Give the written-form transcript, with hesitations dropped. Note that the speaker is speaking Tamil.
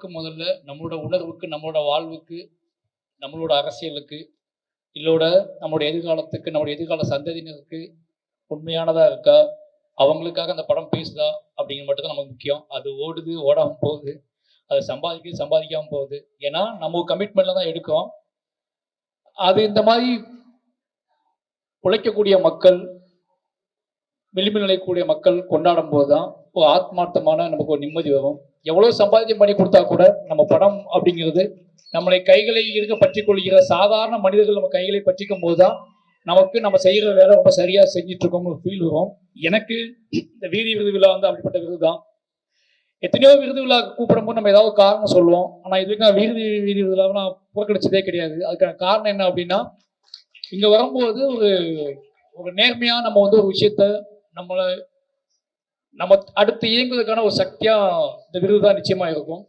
முதல்ல நம்மளோட உணர்வுக்கு, நம்மளோட வாழ்வுக்கு, நம்மளோட அரசியலுக்கு, இல்லோட நம்மளோட எதிர்காலத்துக்கு, நம்மளோட எதிர்கால சந்ததியினருக்கு உண்மையானதா இருக்கா? அவங்களுக்காக அந்த படம் பேசுதா? அப்படிங்கிறது மட்டும் தான் நமக்கு முக்கியம். அது ஓடுது, ஓடாம போகுது. அது சம்பாதிக்குது, சம்பாதிக்காம போகுது. ஏன்னா, நம்ம கமிட்மெண்ட்ல தான் எடுக்கிறோம். அது இந்த மாதிரி உழைக்கக்கூடிய மக்கள், விளிம்பு நிலைக்கூடிய மக்கள் கொண்டாடும் போது தான் ஒரு ஆத்மார்த்தமான நமக்கு ஒரு நிம்மதி வரும். எவ்வளவு சம்பாத்தியம் பண்ணி கொடுத்தா கூட நம்ம படம் அப்படிங்கிறது நம்மளை கைகளை இருக்க பற்றி கொள்கிற சாதாரண மனிதர்கள் நம்ம கைகளை பற்றிக்கும் போதுதான் நமக்கு நம்ம செய்கிற வேலை ரொம்ப சரியா செஞ்சுட்டு இருக்கோம் ஃபீல் வரும். எனக்கு இந்த வீதி விருது விழா வந்து அப்படிப்பட்ட விருது தான். எத்தனையோ விருது விழா கூப்பிடும் போது நம்ம ஏதாவது காரணம் சொல்லுவோம். ஆனா இது வரைக்கும் வீதி விருதுவிழாவை நான் புறக்கணிச்சதே கிடையாது. அதுக்கான காரணம் என்ன அப்படின்னா, இங்க வரும்போது ஒரு நேர்மையா நம்ம வந்து ஒரு விஷயத்த நம்ம அடுத்து இயங்குவதற்கான ஒரு சக்தியா இந்த விருது தான் நிச்சயமா இருக்கும்.